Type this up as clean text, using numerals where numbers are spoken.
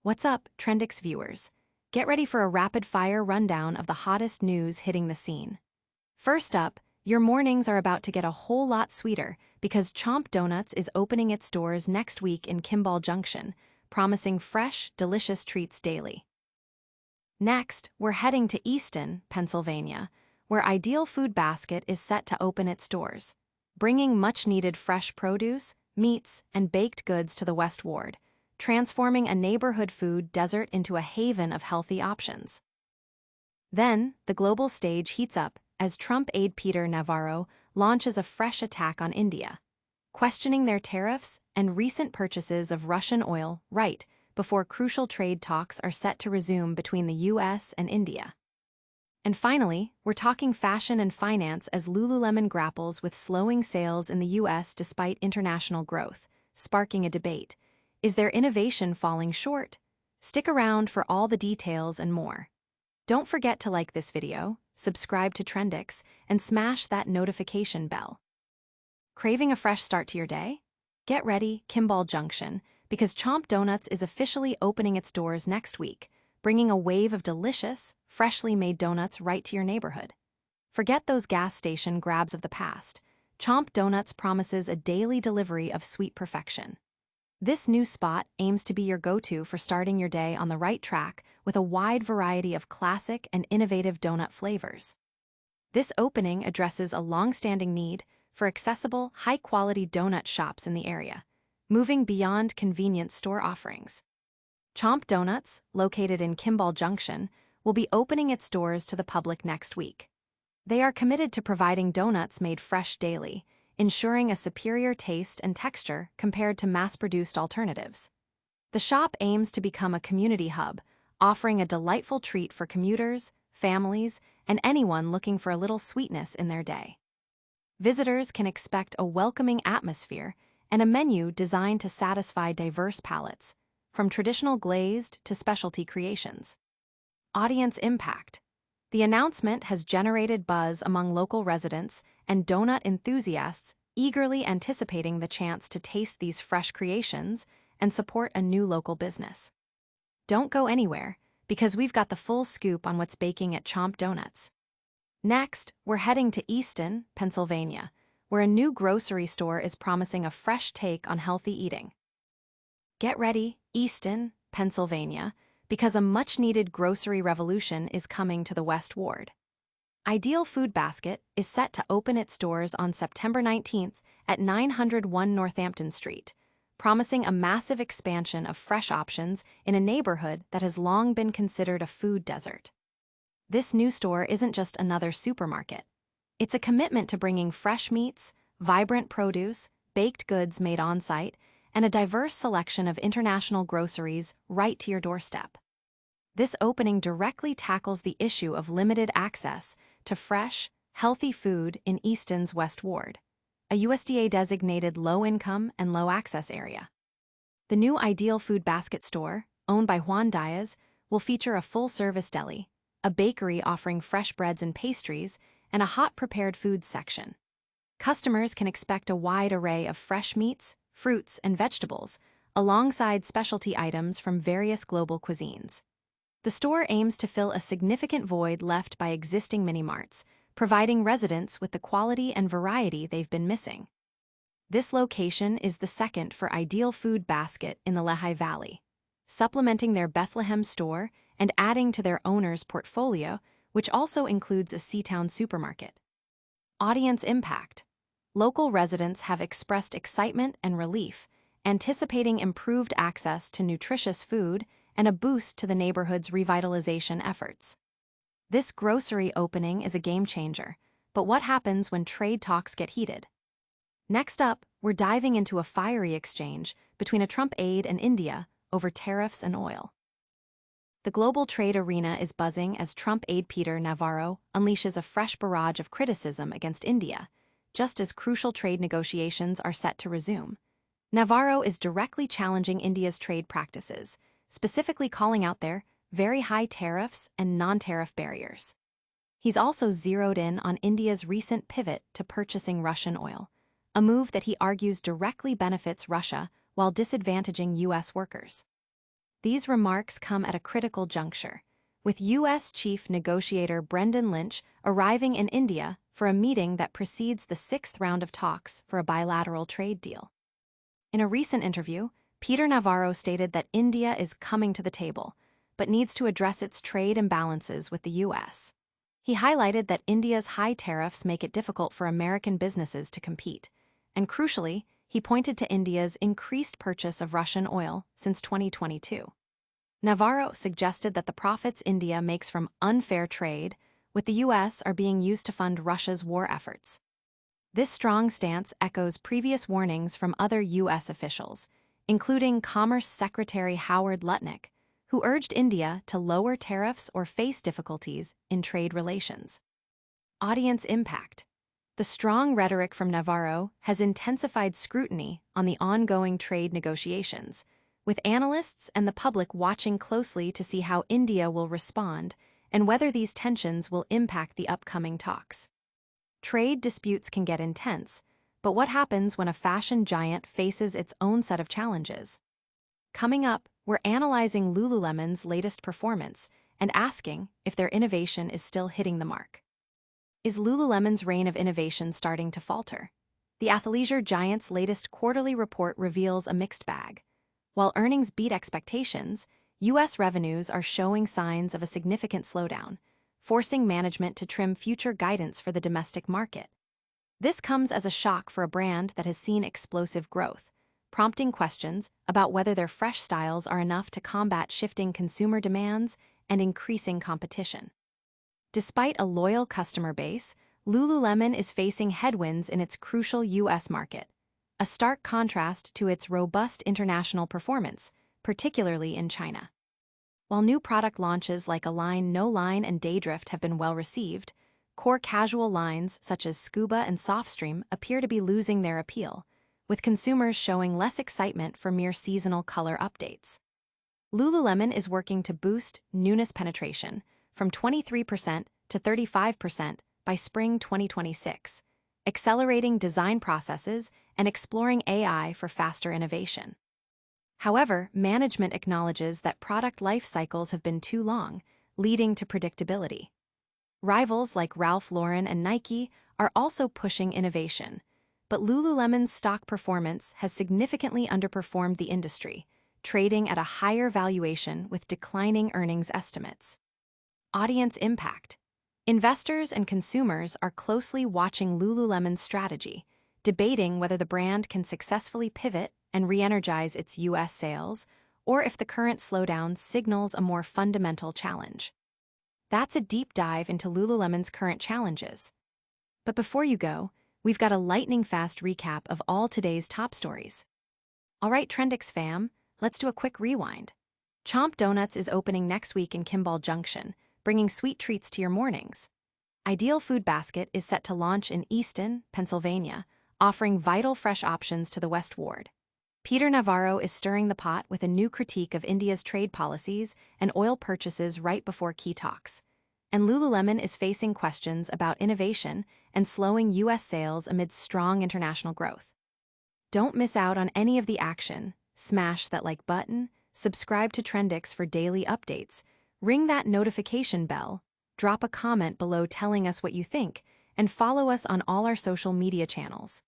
What's up, Trendix viewers? Get ready for a rapid-fire rundown of the hottest news hitting the scene. First up, your mornings are about to get a whole lot sweeter because Chomp Donuts is opening its doors next week in Kimball Junction, promising fresh, delicious treats daily. Next, we're heading to Easton, Pennsylvania, where Ideal Food Basket is set to open its doors, bringing much-needed fresh produce, meats, and baked goods to the West Ward, transforming a neighborhood food desert into a haven of healthy options. Then, the global stage heats up as Trump aide Peter Navarro launches a fresh attack on India, questioning their tariffs and recent purchases of Russian oil right before crucial trade talks are set to resume between the US and India. And finally, we're talking fashion and finance as Lululemon grapples with slowing sales in the US despite international growth, sparking a debate. Is their innovation falling short? Stick around for all the details and more. Don't forget to like this video, subscribe to Trendix, and smash that notification bell. Craving a fresh start to your day? Get ready, Kimball Junction, because Chomp Donuts is officially opening its doors next week, bringing a wave of delicious, freshly made donuts right to your neighborhood. Forget those gas station grabs of the past. Chomp Donuts promises a daily delivery of sweet perfection. This new spot aims to be your go-to for starting your day on the right track with a wide variety of classic and innovative donut flavors. This opening addresses a long-standing need for accessible, high-quality donut shops in the area, moving beyond convenient store offerings. Chomp Donuts, located in Kimball Junction, will be opening its doors to the public next week. They are committed to providing donuts made fresh daily, ensuring a superior taste and texture compared to mass-produced alternatives. The shop aims to become a community hub, offering a delightful treat for commuters, families, and anyone looking for a little sweetness in their day. Visitors can expect a welcoming atmosphere and a menu designed to satisfy diverse palates, from traditional glazed to specialty creations. Audience impact. The announcement has generated buzz among local residents and donut enthusiasts eagerly anticipating the chance to taste these fresh creations and support a new local business. Don't go anywhere, because we've got the full scoop on what's baking at Chomp Donuts. Next, we're heading to Easton, Pennsylvania, where a new grocery store is promising a fresh take on healthy eating. Get ready, Easton, Pennsylvania, because a much-needed grocery revolution is coming to the West Ward. Ideal Food Basket is set to open its doors on September 19th at 901 Northampton Street, promising a massive expansion of fresh options in a neighborhood that has long been considered a food desert. This new store isn't just another supermarket. It's a commitment to bringing fresh meats, vibrant produce, baked goods made on-site, and a diverse selection of international groceries right to your doorstep. This opening directly tackles the issue of limited access to fresh, healthy food in Easton's West Ward, a USDA-designated low-income and low-access area. The new Ideal Food Basket store, owned by Juan Diaz, will feature a full-service deli, a bakery offering fresh breads and pastries, and a hot prepared foods section. Customers can expect a wide array of fresh meats, fruits, and vegetables, alongside specialty items from various global cuisines. The store aims to fill a significant void left by existing mini-marts, providing residents with the quality and variety they've been missing. This location is the second for Ideal Food Basket in the Lehigh Valley, supplementing their Bethlehem store and adding to their owner's portfolio, which also includes a Seatown supermarket. Audience impact. Local residents have expressed excitement and relief, anticipating improved access to nutritious food and a boost to the neighborhood's revitalization efforts. This grocery opening is a game changer, but what happens when trade talks get heated? Next up, we're diving into a fiery exchange between a Trump aide and India over tariffs and oil. The global trade arena is buzzing as Trump aide Peter Navarro unleashes a fresh barrage of criticism against India, just as crucial trade negotiations are set to resume. Navarro is directly challenging India's trade practices, specifically calling out their very high tariffs and non-tariff barriers. He's also zeroed in on India's recent pivot to purchasing Russian oil, a move that he argues directly benefits Russia while disadvantaging U.S. workers. These remarks come at a critical juncture, with U.S. Chief Negotiator Brendan Lynch arriving in India for a meeting that precedes the sixth round of talks for a bilateral trade deal. In a recent interview, Peter Navarro stated that India is coming to the table, but needs to address its trade imbalances with the U.S. He highlighted that India's high tariffs make it difficult for American businesses to compete, and crucially, he pointed to India's increased purchase of Russian oil since 2022. Navarro suggested that the profits India makes from unfair trade with the U.S. are being used to fund Russia's war efforts. This strong stance echoes previous warnings from other U.S. officials, including Commerce Secretary Howard Lutnick, who urged India to lower tariffs or face difficulties in trade relations. Audience impact. The strong rhetoric from Navarro has intensified scrutiny on the ongoing trade negotiations, with analysts and the public watching closely to see how India will respond and whether these tensions will impact the upcoming talks. Trade disputes can get intense, but what happens when a fashion giant faces its own set of challenges? Coming up, we're analyzing Lululemon's latest performance and asking if their innovation is still hitting the mark. Is Lululemon's reign of innovation starting to falter? The athleisure giant's latest quarterly report reveals a mixed bag. While earnings beat expectations, U.S. revenues are showing signs of a significant slowdown, forcing management to trim future guidance for the domestic market. This comes as a shock for a brand that has seen explosive growth, prompting questions about whether their fresh styles are enough to combat shifting consumer demands and increasing competition. Despite a loyal customer base, Lululemon is facing headwinds in its crucial U.S. market, a stark contrast to its robust international performance, particularly in China. While new product launches like Align, No Line, and Daydrift have been well received, core casual lines such as Scuba and Softstream appear to be losing their appeal, with consumers showing less excitement for mere seasonal color updates. Lululemon is working to boost newness penetration from 23% to 35% by spring 2026, accelerating design processes and exploring AI for faster innovation. However, management acknowledges that product life cycles have been too long, leading to predictability. Rivals like Ralph Lauren and Nike are also pushing innovation, but Lululemon's stock performance has significantly underperformed the industry, trading at a higher valuation with declining earnings estimates. Audience impact. Investors and consumers are closely watching Lululemon's strategy, debating whether the brand can successfully pivot and re-energize its U.S. sales, or if the current slowdown signals a more fundamental challenge. That's a deep dive into Lululemon's current challenges. But before you go, we've got a lightning-fast recap of all today's top stories. All right, Trendix fam, let's do a quick rewind. Chomp Donuts is opening next week in Kimball Junction, bringing sweet treats to your mornings. Ideal Food Basket is set to launch in Easton, Pennsylvania, offering vital fresh options to the West Ward. Peter Navarro is stirring the pot with a new critique of India's trade policies and oil purchases right before key talks. And Lululemon is facing questions about innovation and slowing U.S. sales amid strong international growth. Don't miss out on any of the action. Smash that like button, subscribe to Trendix for daily updates, ring that notification bell, drop a comment below telling us what you think, and follow us on all our social media channels.